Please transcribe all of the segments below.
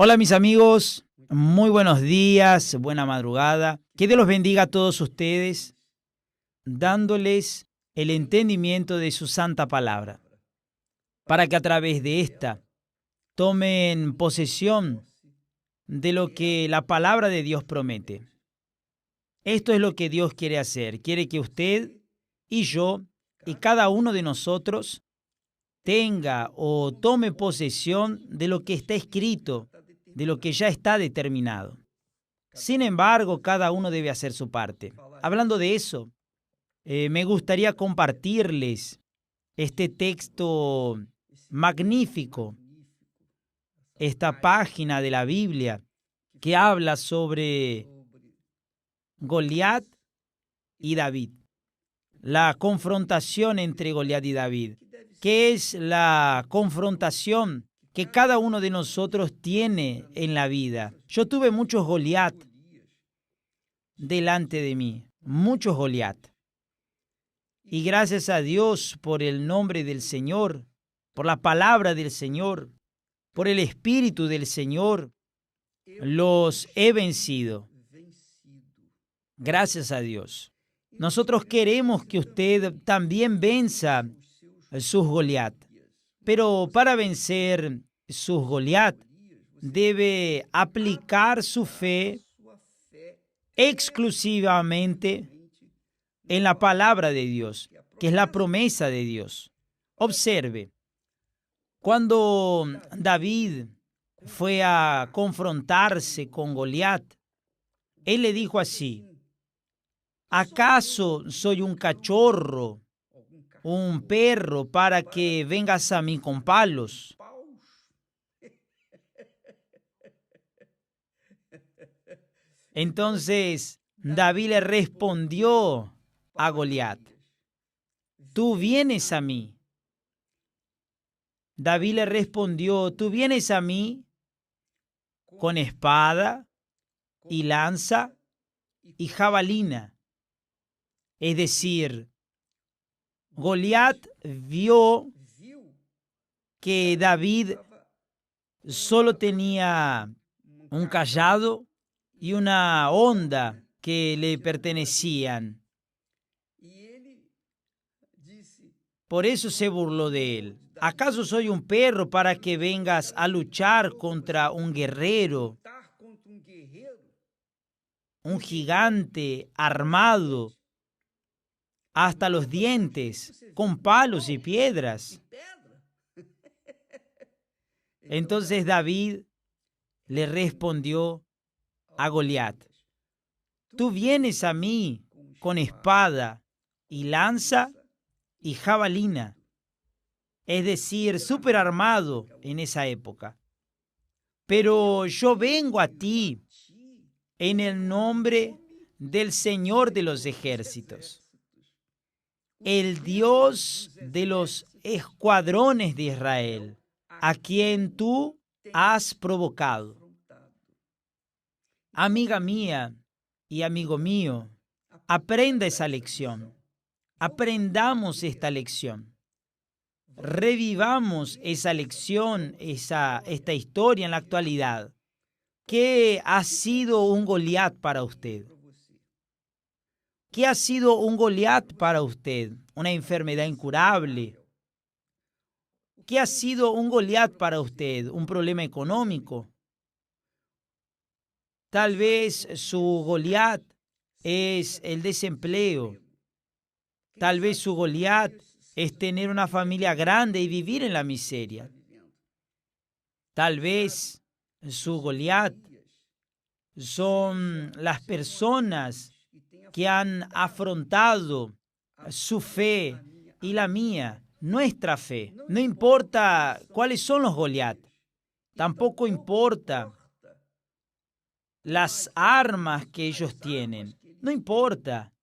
Hola mis amigos, muy buenos días, buena madrugada. Que Dios los bendiga a todos ustedes, dándoles el entendimiento de su santa palabra, para que a través de esta tomen posesión de lo que la palabra de Dios promete. Esto es lo que Dios quiere hacer. Quiere que usted y yo y cada uno de nosotros tenga o tome posesión de lo que está escrito, de lo que ya está determinado. Sin embargo, cada uno debe hacer su parte. Hablando de eso, me gustaría compartirles este texto magnífico, esta página de la Biblia que habla sobre Goliat y David. La confrontación entre Goliat y David, que es la confrontación que cada uno de nosotros tiene en la vida. Yo tuve muchos Goliat delante de mí, muchos Goliat. Y gracias a Dios por el nombre del Señor, por la palabra del Señor, por el Espíritu del Señor, los he vencido. Gracias a Dios. Nosotros queremos que usted también venza sus Goliat, pero para vencer sus Goliat debe aplicar su fe exclusivamente en la palabra de Dios, que es la promesa de Dios. Observe, cuando David fue a confrontarse con Goliat, él le dijo así: ¿acaso soy un cachorro, un perro, para que vengas a mí con palos? Entonces David le respondió a Goliat: tú vienes a mí. David le respondió: tú vienes a mí con espada y lanza y jabalina. Es decir, Goliat vio que David solo tenía un cayado y una honda que le pertenecían. Por eso se burló de él. ¿Acaso soy un perro para que vengas a luchar contra un guerrero, un gigante armado hasta los dientes, con palos y piedras? Entonces David le respondió a Goliat: tú vienes a mí con espada y lanza y jabalina, es decir, súper armado en esa época. Pero yo vengo a ti en el nombre del Señor de los ejércitos, el Dios de los escuadrones de Israel, a quien tú has provocado. Amiga mía y amigo mío, aprenda esa lección. Aprendamos esta lección. Revivamos esa lección, esta historia en la actualidad. ¿Qué ha sido un Goliat para usted? ¿Qué ha sido un Goliat para usted? ¿Una enfermedad incurable? ¿Qué ha sido un Goliat para usted? ¿Un problema económico? Tal vez su Goliat es el desempleo. Tal vez su Goliat es tener una familia grande y vivir en la miseria. Tal vez su Goliat son las personas que han afrontado su fe y la mía, nuestra fe. No importa cuáles son los Goliat, tampoco importa las armas que ellos tienen. No importa,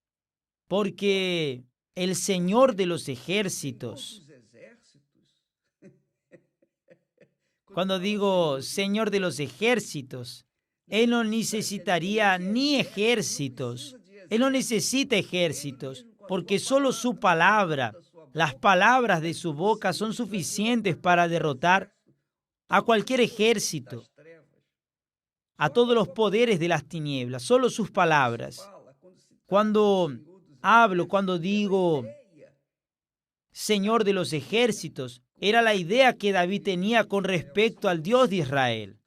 porque el Señor de los ejércitos, cuando digo Señor de los ejércitos, Él no necesitaría ni ejércitos. Él no necesita ejércitos, porque solo su palabra, las palabras de su boca son suficientes para derrotar a cualquier ejército. a todos los poderes de las tinieblas, solo sus palabras. Cuando hablo, cuando digo Señor de los ejércitos, era la idea que David tenía con respecto al Dios de Israel,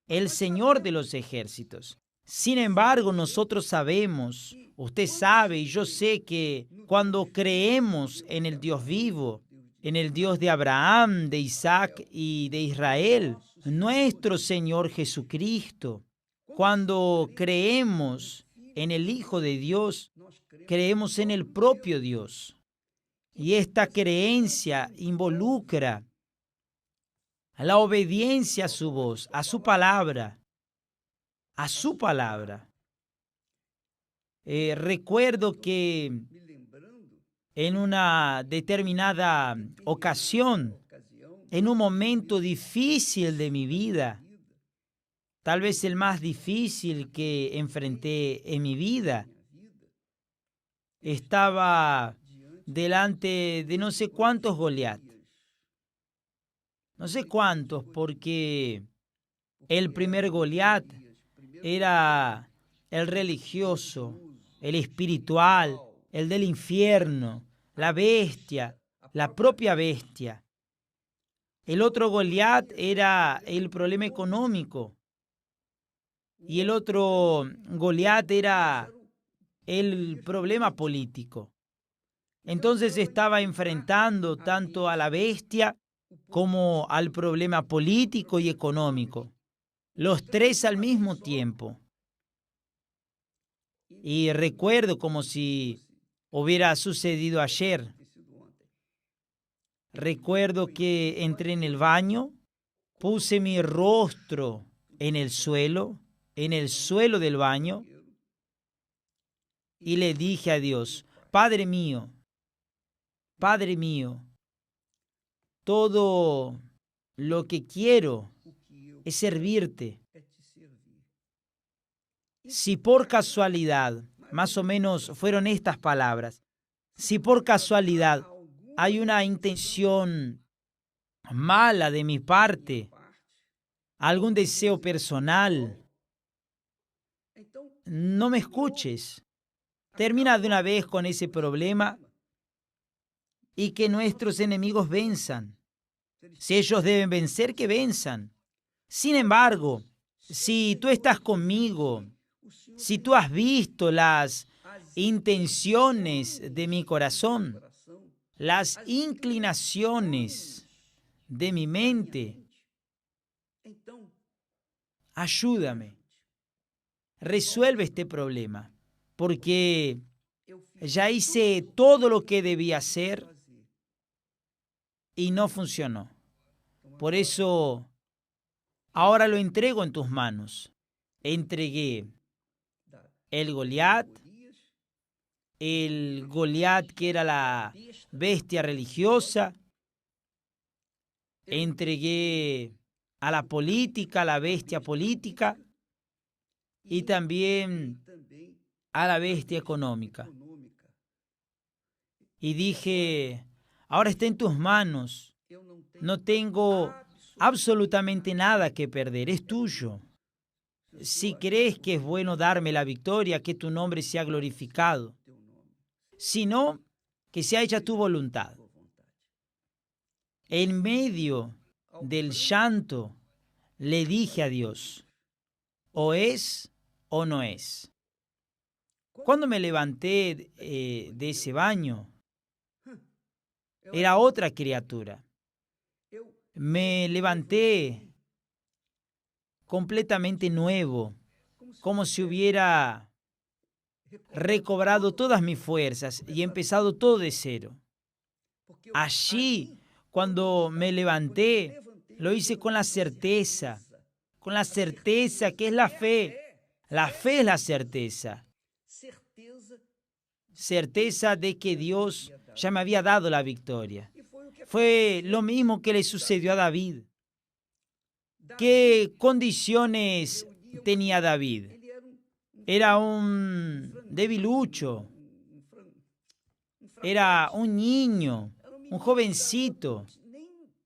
el Señor de los ejércitos. Sin embargo, nosotros sabemos, usted sabe y yo sé que cuando creemos en el Dios vivo, en el Dios de Abraham, de Isaac y de Israel, nuestro Señor Jesucristo, cuando creemos en el Hijo de Dios, creemos en el propio Dios. Y esta creencia involucra la obediencia a su voz, a su palabra, a su palabra. Recuerdo que en una determinada ocasión, en un momento difícil de mi vida, tal vez el más difícil que enfrenté en mi vida, estaba delante de no sé cuántos Goliat. No sé cuántos, porque el primer Goliat era el religioso, el espiritual, el del infierno, la bestia, la propia bestia. El otro Goliat era el problema económico. Y el otro Goliat era el problema político. Entonces estaba enfrentando tanto a la bestia como al problema político y económico, los tres al mismo tiempo. Y recuerdo como si hubiera sucedido ayer. Recuerdo que entré en el baño, puse mi rostro en el suelo del baño, y le dije a Dios, Padre mío, todo lo que quiero es servirte. Si por casualidad, más o menos fueron estas palabras, si por casualidad hay una intención mala de mi parte, algún deseo personal, no me escuches. Termina de una vez con ese problema y que nuestros enemigos venzan. Si ellos deben vencer, que venzan. Sin embargo, si tú estás conmigo, si tú has visto las intenciones de mi corazón, las inclinaciones de mi mente, ayúdame, resuelve este problema, porque ya hice todo lo que debía hacer y no funcionó. Por eso, ahora lo entrego en tus manos. Entregué el Goliat que era la bestia religiosa. Entregué a la política, a la bestia política, y también a la bestia económica. Y dije, ahora está en tus manos. No tengo absolutamente nada que perder, es tuyo. Si crees que es bueno darme la victoria, que tu nombre sea glorificado. Si no, que sea hecha tu voluntad. En medio del llanto, le dije a Dios, o es o no es. Cuando me levanté de ese baño, era otra criatura. Me levanté completamente nuevo, como si hubiera recobrado todas mis fuerzas y empezado todo de cero. Allí, cuando me levanté, lo hice con la certeza que es la fe. La fe es la certeza. Certeza de que Dios ya me había dado la victoria. Fue lo mismo que le sucedió a David. ¿Qué condiciones tenía David? Era un debilucho, era un niño, un jovencito.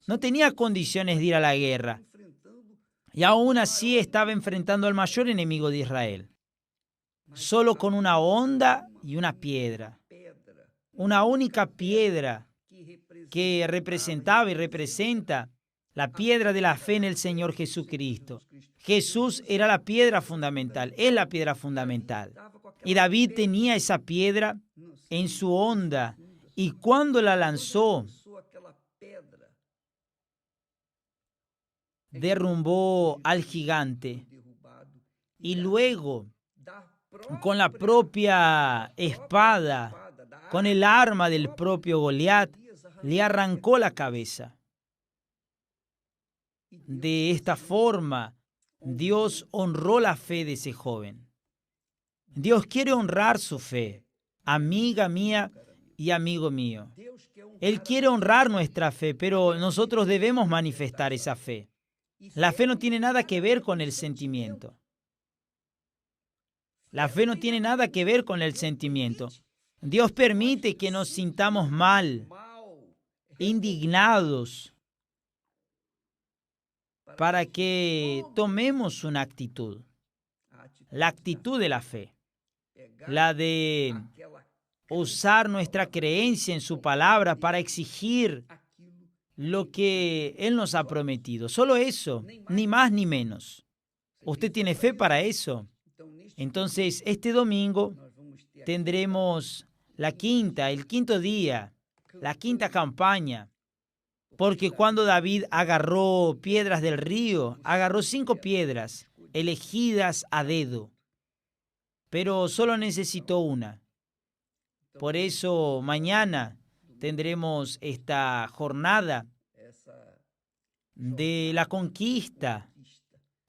No tenía condiciones de ir a la guerra. Y aún así estaba enfrentando al mayor enemigo de Israel, solo con una honda y una piedra. Una única piedra que representaba y representa la piedra de la fe en el Señor Jesucristo. Jesús era la piedra fundamental, es la piedra fundamental. Y David tenía esa piedra en su honda, y cuando la lanzó, derrumbó al gigante. Y luego, con la propia espada, con el arma del propio Goliat, le arrancó la cabeza. De esta forma, Dios honró la fe de ese joven. Dios quiere honrar su fe, amiga mía y amigo mío. Él quiere honrar nuestra fe, pero nosotros debemos manifestar esa fe. La fe no tiene nada que ver con el sentimiento. La fe no tiene nada que ver con el sentimiento. Dios permite que nos sintamos mal, indignados, para que tomemos una actitud. La actitud de la fe. La de usar nuestra creencia en su palabra para exigir lo que Él nos ha prometido. Solo eso, ni más ni menos. ¿Usted tiene fe para eso? Entonces, este domingo tendremos el quinto día, la quinta campaña, porque cuando David agarró piedras del río, agarró 5 piedras elegidas a dedo, pero solo necesitó una. Por eso mañana tendremos esta jornada de la conquista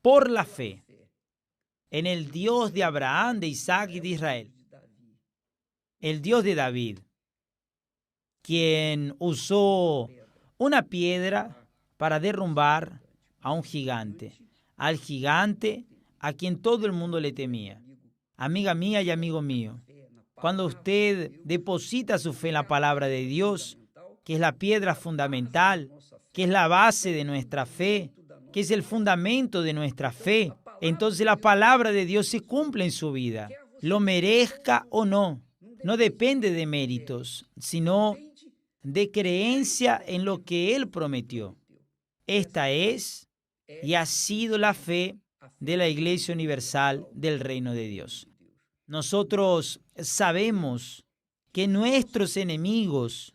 por la fe en el Dios de Abraham, de Isaac y de Israel. El Dios de David, quien usó una piedra para derrumbar a un gigante, al gigante a quien todo el mundo le temía. Amiga mía y amigo mío, cuando usted deposita su fe en la palabra de Dios, que es la piedra fundamental, que es la base de nuestra fe, que es el fundamento de nuestra fe, entonces la palabra de Dios se cumple en su vida, lo merezca o no. No depende de méritos, sino de creencia en lo que Él prometió. Esta es y ha sido la fe de la Iglesia Universal del Reino de Dios. Nosotros sabemos que nuestros enemigos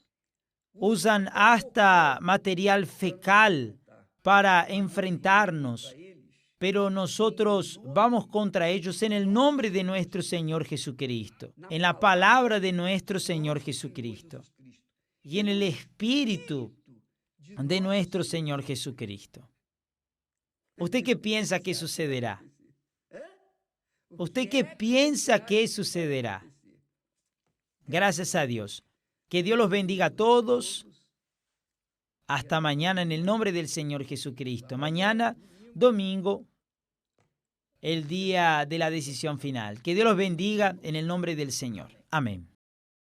usan hasta material fecal para enfrentarnos, pero nosotros vamos contra ellos en el nombre de nuestro Señor Jesucristo, en la palabra de nuestro Señor Jesucristo y en el Espíritu de nuestro Señor Jesucristo. ¿Usted qué piensa que sucederá? ¿Usted qué piensa que sucederá? Gracias a Dios. Que Dios los bendiga a todos. Hasta mañana en el nombre del Señor Jesucristo. Mañana, domingo, el día de la decisión final. Que Dios los bendiga en el nombre del Señor. Amén.